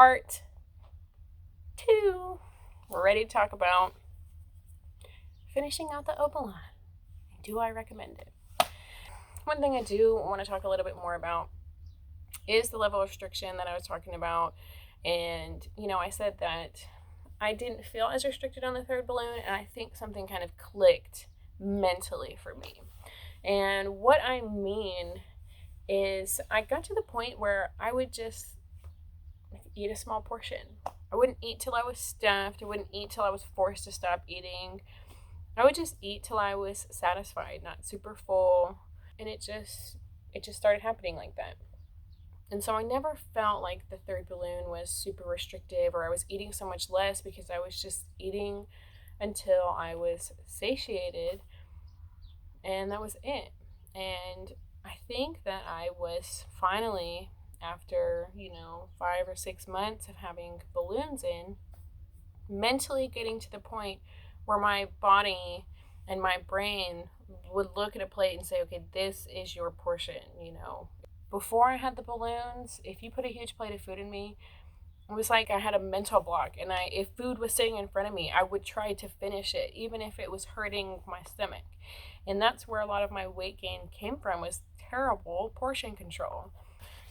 part 2. We're ready to talk about finishing out the OBALON. Do I recommend it? One thing I do want to talk a little bit more about is the level of restriction that I was talking about. And, I said that I didn't feel as restricted on the third balloon, and I think something kind of clicked mentally for me. And what I mean is I got to the point where I would just eat a small portion. I wouldn't eat till I was stuffed. I wouldn't eat till I was forced to stop eating. I would just eat till I was satisfied, not super full. And it just started happening like that. And so I never felt like the third balloon was super restrictive or I was eating so much less, because I was just eating until I was satiated, and that was it. And I think that I was finally, after 5 or 6 months of having balloons in, mentally getting to the point where my body and my brain would look at a plate and say, okay, this is your portion. Before I had the balloons, if you put a huge plate of food in me, it was like I had a mental block, and if food was sitting in front of me, I would try to finish it, even if it was hurting my stomach. And that's where a lot of my weight gain came from, was terrible portion control.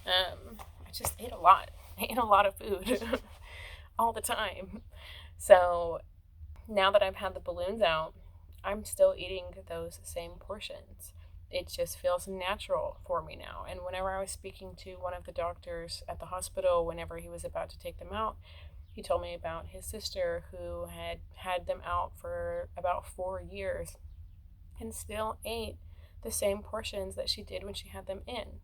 I just ate a lot. I ate a lot of food all the time. So now that I've had the balloons out, I'm still eating those same portions. It just feels natural for me now. And whenever I was speaking to one of the doctors at the hospital, whenever he was about to take them out, he told me about his sister who had them out for about 4 years and still ate the same portions that she did when she had them in.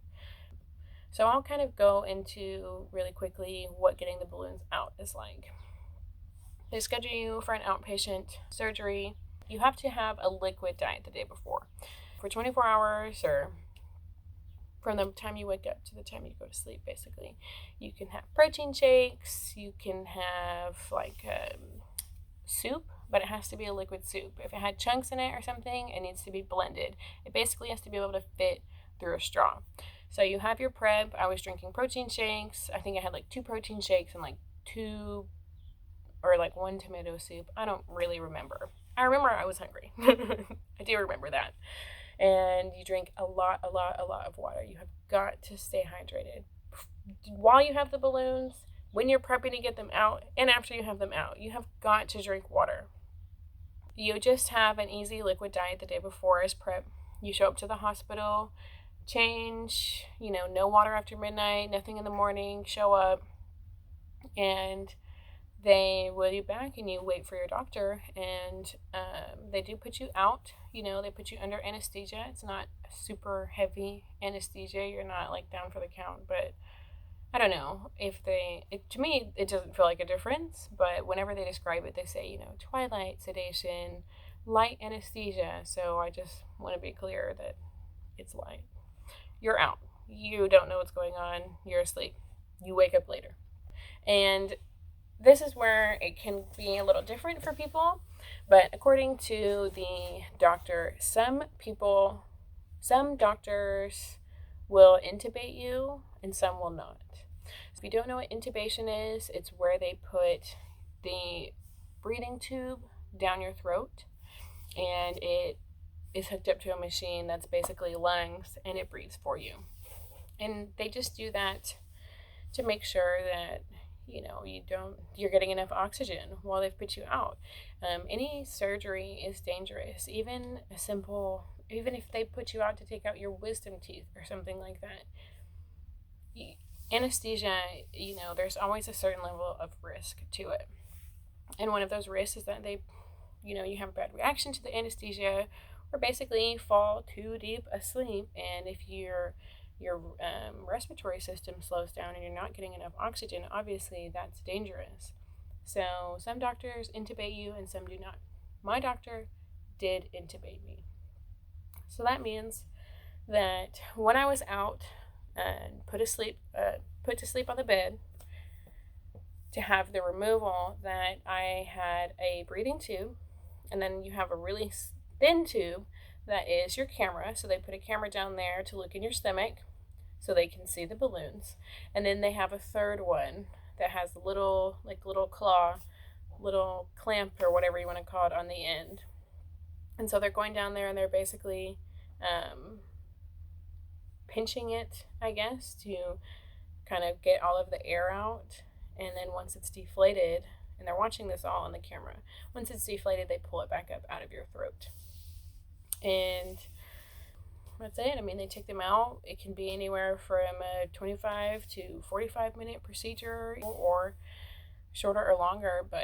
So I'll kind of go into really quickly what getting the balloons out is like. They schedule you for an outpatient surgery. You have to have a liquid diet the day before. For 24 hours, or from the time you wake up to the time you go to sleep, basically. You can have protein shakes, you can have soup, but it has to be a liquid soup. If it had chunks in it or something, it needs to be blended. It basically has to be able to fit through a straw. So you have your prep. I was drinking protein shakes. I think I had 2 protein shakes and 2 or 1 tomato soup. I don't really remember. I remember I was hungry. I do remember that. And you drink a lot of water. You have got to stay hydrated. While you have the balloons, when you're prepping to get them out, and after you have them out, you have got to drink water. You just have an easy liquid diet the day before as prep. You show up to the hospital, change, no water after midnight, nothing in the morning, show up, and they will you back and you wait for your doctor, and they do put you out. They put you under anesthesia. It's not super heavy anesthesia. You're not down for the count, but I don't know if to me, it doesn't feel like a difference, but whenever they describe it, they say, twilight sedation, light anesthesia. So I just want to be clear that it's light. You're out. You don't know what's going on. You're asleep. You wake up later. And this is where it can be a little different for people, but according to the doctor, some doctors will intubate you and some will not. If you don't know what intubation is, it's where they put the breathing tube down your throat, and it is hooked up to a machine that's basically lungs, and it breathes for you. And they just do that to make sure that you're getting enough oxygen while they've put you out. Any surgery is dangerous, even if they put you out to take out your wisdom teeth or something like that. Anesthesia, there's always a certain level of risk to it. And one of those risks is that you have a bad reaction to the anesthesia, or basically fall too deep asleep. And if your respiratory system slows down and you're not getting enough oxygen, obviously that's dangerous. So some doctors intubate you and some do not. My doctor did intubate me. So that means that when I was out and put to sleep on the bed, to have the removal, that I had a breathing tube, and then you have a really thin tube that is your camera. So they put a camera down there to look in your stomach so they can see the balloons. And then they have a third one that has little claw, little clamp or whatever you want to call it on the end. And so they're going down there and they're basically pinching it, I guess, to kind of get all of the air out. And then once it's deflated, and they're watching this all on the camera, once it's deflated, they pull it back up out of your throat. And that's it. I mean, they take them out. It can be anywhere from a 25 to 45-minute procedure, or shorter or longer, but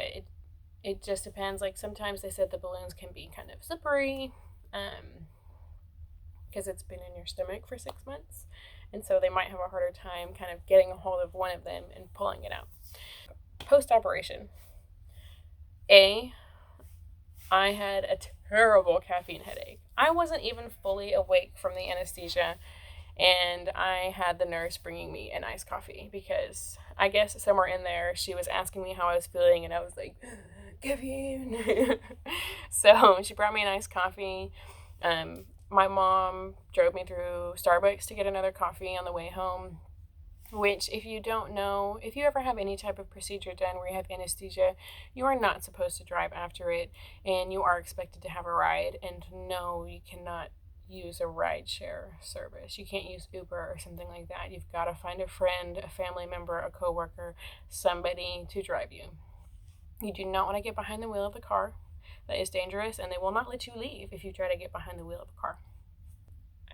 it just depends. Like, sometimes they said the balloons can be kind of slippery because it's been in your stomach for 6 months, and so they might have a harder time kind of getting a hold of one of them and pulling it out. Post-operation, I had a terrible caffeine headache. I wasn't even fully awake from the anesthesia, and I had the nurse bringing me an iced coffee because I guess somewhere in there she was asking me how I was feeling, and I was like, caffeine. So she brought me an iced coffee. My mom drove me through Starbucks to get another coffee on the way home, which, if you don't know, if you ever have any type of procedure done where you have anesthesia, you are not supposed to drive after it, and you are expected to have a ride. And no, you cannot use a ride share service. You can't use Uber or something like that. You've got to find a friend, a family member, a coworker, somebody to drive you. You do not want to get behind the wheel of the car. That is dangerous, and they will not let you leave if you try to get behind the wheel of a car.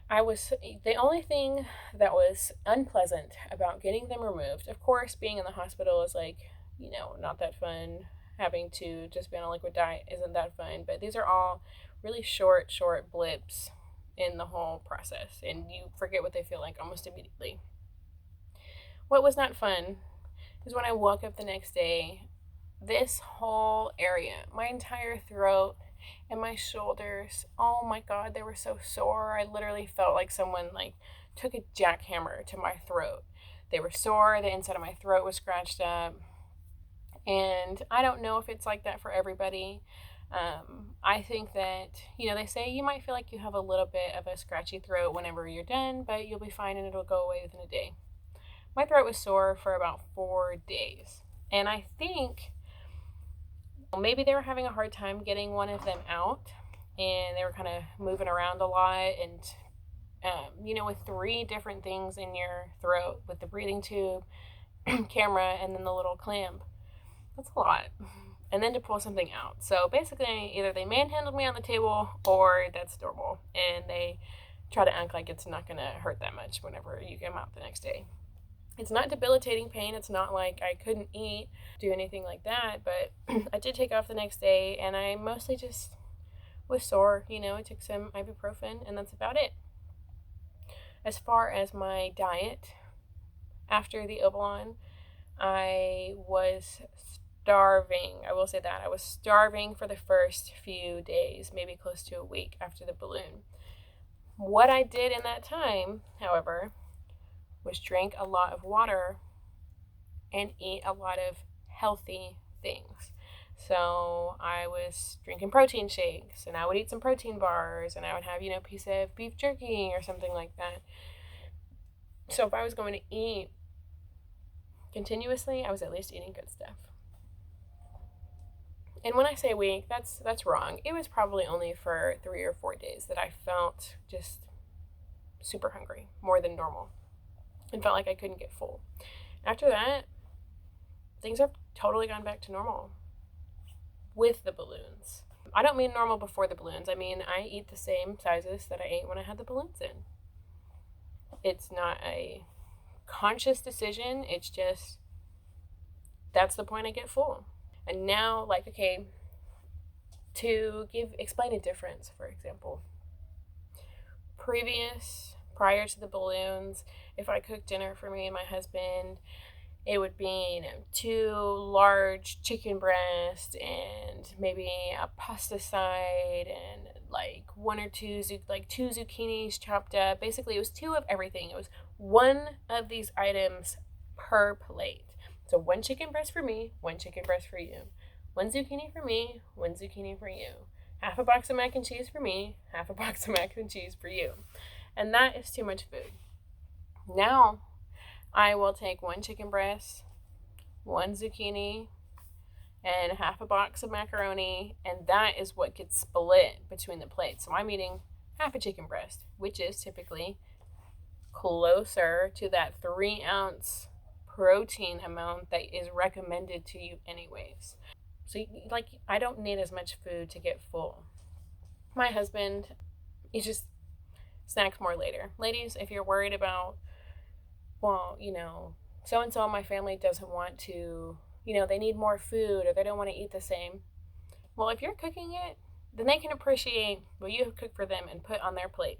The only thing that was unpleasant about getting them removed, of course, being in the hospital is like, not that fun. Having to just be on a liquid diet isn't that fun, but these are all really short blips in the whole process, and you forget what they feel like almost immediately. What was not fun is when I woke up the next day, this whole area, my entire throat and my shoulders, oh my God, they were so sore. I literally felt like someone took a jackhammer to my throat. They were sore. The inside of my throat was scratched up. And I don't know if it's like that for everybody. I think that, they say you might feel like you have a little bit of a scratchy throat whenever you're done, but you'll be fine and it'll go away within a day. My throat was sore for about 4 days. And I think maybe they were having a hard time getting one of them out, and they were kind of moving around a lot. And, with 3 different things in your throat, with the breathing tube, camera, and then the little clamp, that's a lot. And then to pull something out. So basically, either they manhandled me on the table, or that's normal. And they try to act like it's not going to hurt that much whenever you get them out the next day. It's not debilitating pain. It's not like I couldn't eat, do anything like that. But I did take off the next day, and I mostly just was sore. I took some ibuprofen, and that's about it. As far as my diet, after the OBALON, I was starving. I will say that. I was starving for the first few days, maybe close to a week after the balloon. What I did in that time, however, was drink a lot of water and eat a lot of healthy things. So I was drinking protein shakes, and I would eat some protein bars, and I would have, a piece of beef jerky or something like that. So if I was going to eat continuously, I was at least eating good stuff. And when I say week, that's wrong. It was probably only for 3 or 4 days that I felt just super hungry, more than normal, and felt like I couldn't get full. After that, things have totally gone back to normal with the balloons. I don't mean normal before the balloons. I mean, I eat the same sizes that I ate when I had the balloons in. It's not a conscious decision. It's just, that's the point I get full. And now, to explain a difference, for example, prior to the balloons, if I cooked dinner for me and my husband, it would be 2 large chicken breasts and maybe a pasta side and 1 or 2 2 zucchinis chopped up. Basically, it was 2 of everything. It was 1 of these items per plate. So 1 chicken breast for me, 1 chicken breast for you. 1 zucchini for me, 1 zucchini for you. Half a box of mac and cheese for me, half a box of mac and cheese for you. And that is too much food. Now, I will take 1 chicken breast, one zucchini, and half a box of macaroni, and that is what gets split between the plates. So I'm eating half a chicken breast, which is typically closer to that 3 ounce protein amount that is recommended to you anyways. So like, I don't need as much food to get full. My husband, he just snacks more later. Ladies, if you're worried about, well, so and so in my family doesn't want to, they need more food or they don't want to eat the same. Well, if you're cooking it, then they can appreciate what you have cooked for them and put on their plate.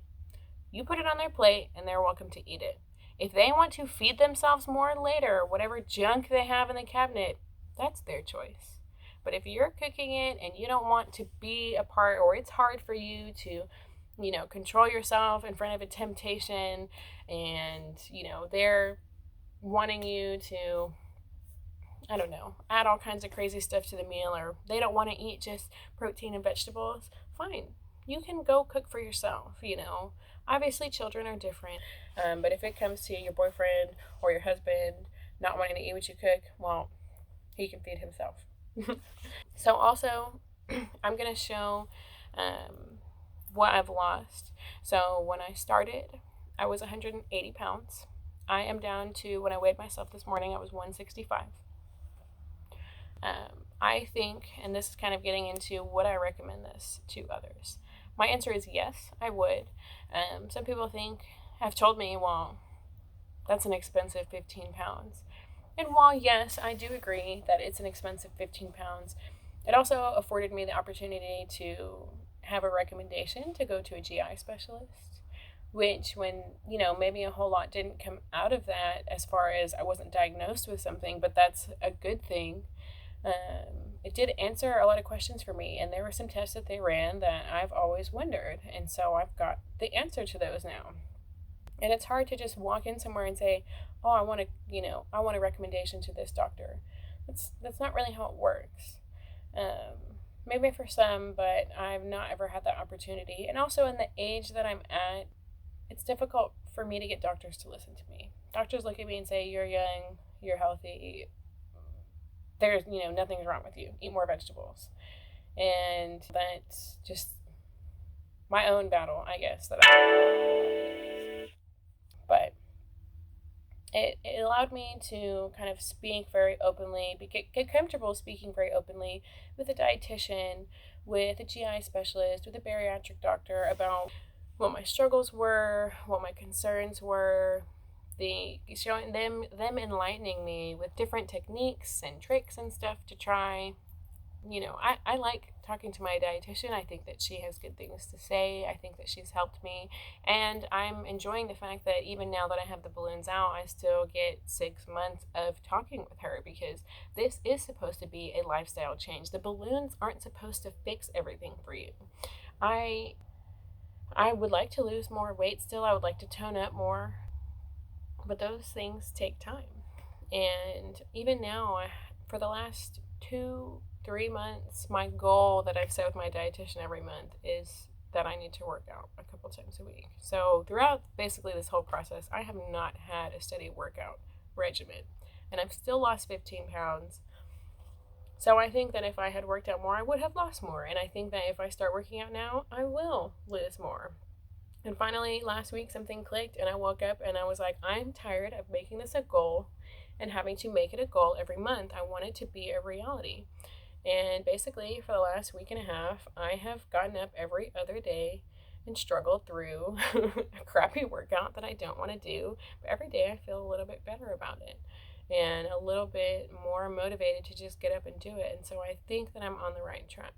You put it on their plate and they're welcome to eat it. If they want to feed themselves more later, whatever junk they have in the cabinet, that's their choice. But if you're cooking it and you don't want to be a part, or it's hard for you to, control yourself in front of a temptation, and, they're wanting you to, I don't know, add all kinds of crazy stuff to the meal, or they don't want to eat just protein and vegetables, fine. You can go cook for yourself, Obviously, children are different, but if it comes to your boyfriend or your husband not wanting to eat what you cook, well, he can feed himself. So also, I'm going to show what I've lost. So when I started, I was 180 pounds. I am down to, when I weighed myself this morning, I was 165. I think, and this is kind of getting into would I recommend this to others? My answer is yes, I would. Some people have told me, well, that's an expensive 15 pounds. And while, yes, I do agree that it's an expensive 15 pounds, it also afforded me the opportunity to have a recommendation to go to a GI specialist, which when, maybe a whole lot didn't come out of that as far as I wasn't diagnosed with something, but that's a good thing. It did answer a lot of questions for me, and there were some tests that they ran that I've always wondered, and so I've got the answer to those now. And it's hard to just walk in somewhere and say, oh, I want a recommendation to this doctor. That's not really how it works. Maybe for some, but I've not ever had that opportunity. And also in the age that I'm at, it's difficult for me to get doctors to listen to me. Doctors look at me and say, you're young, you're healthy, there's, nothing's wrong with you. Eat more vegetables. And that's just my own battle, I guess. But it allowed me to kind of speak very openly, get comfortable speaking very openly with a dietitian, with a GI specialist, with a bariatric doctor about what my struggles were, what my concerns were, showing them enlightening me with different techniques and tricks and stuff to try. I like talking to my dietitian. I think that she has good things to say. I think that she's helped me. And I'm enjoying the fact that even now that I have the balloons out, I still get 6 months of talking with her, because this is supposed to be a lifestyle change. The balloons aren't supposed to fix everything for you. I would like to lose more weight still. I would like to tone up more. But those things take time. And even now, for the last 2-3 months, my goal that I've set with my dietitian every month is that I need to work out a couple times a week. So throughout basically this whole process, I have not had a steady workout regimen. And I've still lost 15 pounds. So I think that if I had worked out more, I would have lost more. And I think that if I start working out now, I will lose more. And finally, last week, something clicked, and I woke up and I was like, I'm tired of making this a goal and having to make it a goal every month. I want it to be a reality. And basically, for the last week and a half, I have gotten up every other day and struggled through a crappy workout that I don't want to do. But every day I feel a little bit better about it and a little bit more motivated to just get up and do it. And so I think that I'm on the right track.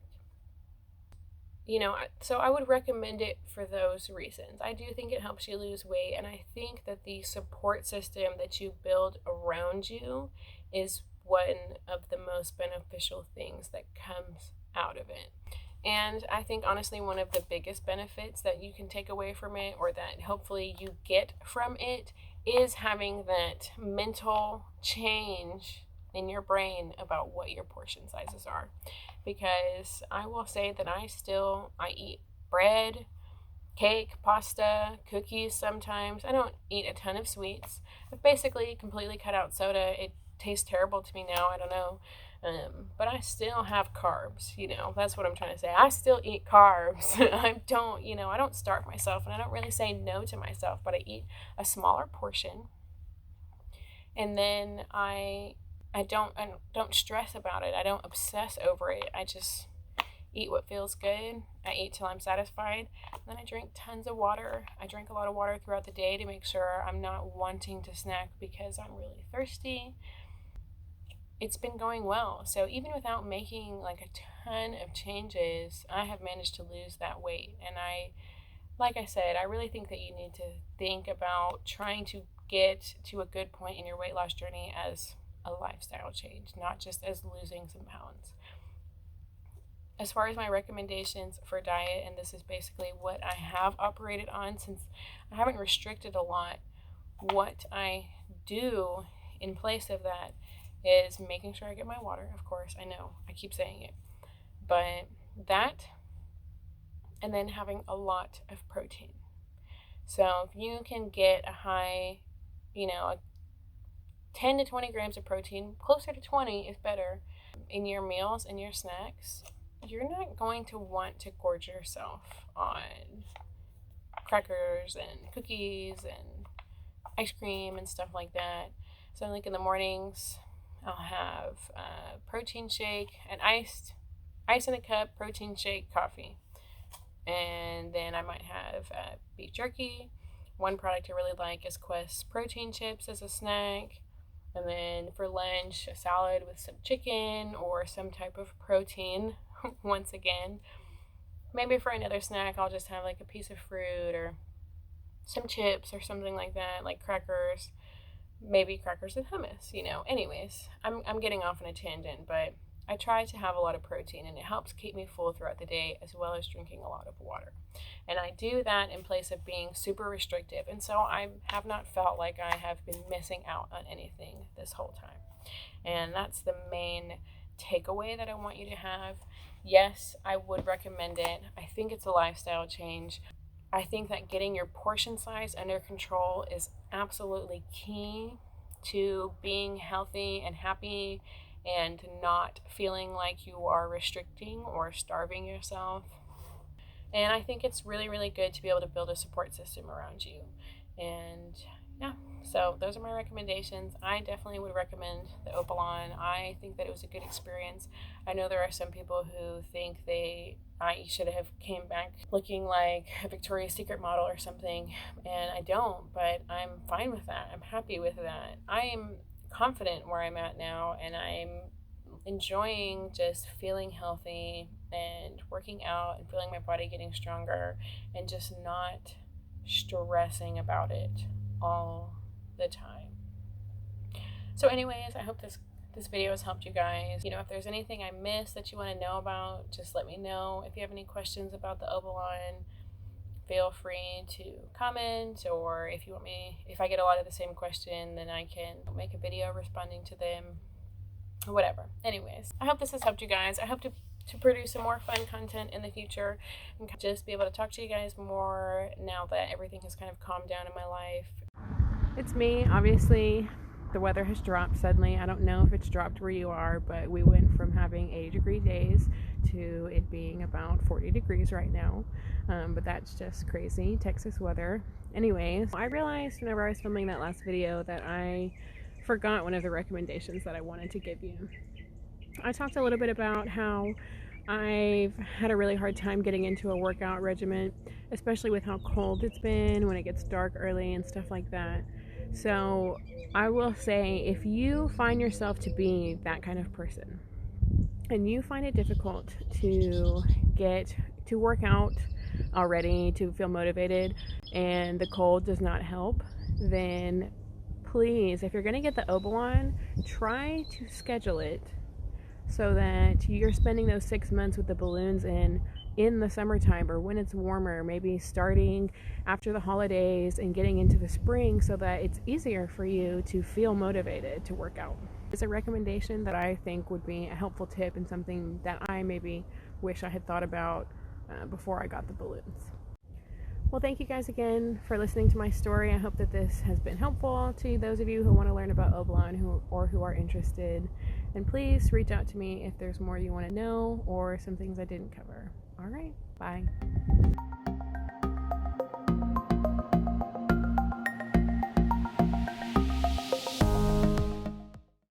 So I would recommend it for those reasons. I do think it helps you lose weight, and I think that the support system that you build around you is one of the most beneficial things that comes out of it. And I think, honestly, one of the biggest benefits that you can take away from it, or that hopefully you get from it, is having that mental change in your brain about what your portion sizes are. Because I will say that I eat bread, cake, pasta, cookies sometimes. I don't eat a ton of sweets. I've basically completely cut out soda. It tastes terrible to me now. I don't know. But I still have carbs, that's what I'm trying to say. I still eat carbs. I don't starve myself, and I don't really say no to myself, but I eat a smaller portion. And then I don't stress about it. I don't obsess over it. I just eat what feels good. I eat till I'm satisfied. And then I drink tons of water. I drink a lot of water throughout the day to make sure I'm not wanting to snack because I'm really thirsty. It's been going well. So even without making like a ton of changes, I have managed to lose that weight. And like I said, I really think that you need to think about trying to get to a good point in your weight loss journey as a lifestyle change, not just as losing some pounds. As far as my recommendations for diet, and this is basically what I have operated on since I haven't restricted a lot, what I do in place of that is making sure I get my water. Of course, I know I keep saying it, but that, and then having a lot of protein. So if you can get a high, 10 to 20 grams of protein, closer to 20 is better, in your meals and your snacks, you're not going to want to gorge yourself on crackers and cookies and ice cream and stuff like that. So like in the mornings, I'll have a protein shake, an ice in a cup, protein shake, coffee. And then I might have beef jerky. One product I really like is Quest protein chips as a snack. And then for lunch, a salad with some chicken or some type of protein, once again. Maybe for another snack, I'll just have like a piece of fruit or some chips or something like that, like crackers. Maybe crackers with hummus, Anyways, I'm getting off on a tangent, but I try to have a lot of protein, and it helps keep me full throughout the day, as well as drinking a lot of water. And I do that in place of being super restrictive, and so I have not felt like I have been missing out on anything this whole time. And that's the main takeaway that I want you to have. Yes, I would recommend it. I think it's a lifestyle change. I think that getting your portion size under control is absolutely key to being healthy and happy and not feeling like you are restricting or starving yourself. And I think it's really, really good to be able to build a support system around you. And yeah, so those are my recommendations. I definitely would recommend the OBALON. I think that it was a good experience. I know there are some people who think I should have came back looking like a Victoria's Secret model or something, and I don't, but I'm fine with that. I'm happy with that. I am confident where I'm at now, and I'm enjoying just feeling healthy and working out and feeling my body getting stronger and just not stressing about it all the time. So anyways, I hope this video has helped you guys. If there's anything I missed that you want to know about, just let me know. If you have any questions about the OBALON, feel free to comment, or if I get a lot of the same question, then I can make a video responding to them, or whatever. Anyways, I hope this has helped you guys. I hope to produce some more fun content in the future and just be able to talk to you guys more now that everything has kind of calmed down in my life. It's me, obviously. The weather has dropped suddenly. I don't know if it's dropped where you are, but we went from having 80-degree days to it being about 40 degrees right now. But that's just crazy Texas weather. Anyways, I realized whenever I was filming that last video that I forgot one of the recommendations that I wanted to give you. I talked a little bit about how I've had a really hard time getting into a workout regimen, especially with how cold it's been, when it gets dark early and stuff like that. So I will say, if you find yourself to be that kind of person and you find it difficult to get to work out already, to feel motivated, and the cold does not help, then please, if you're going to get the OBALON, try to schedule it so that you're spending those 6 months with the balloons in the summertime, or when it's warmer, maybe starting after the holidays and getting into the spring, so that it's easier for you to feel motivated to work out. It's a recommendation that I think would be a helpful tip, and something that I maybe wish I had thought about before I got the balloons. Well, thank you guys again for listening to my story. I hope that this has been helpful to those of you who want to learn about OBALON who are interested. And please reach out to me if there's more you want to know or some things I didn't cover. All right, bye.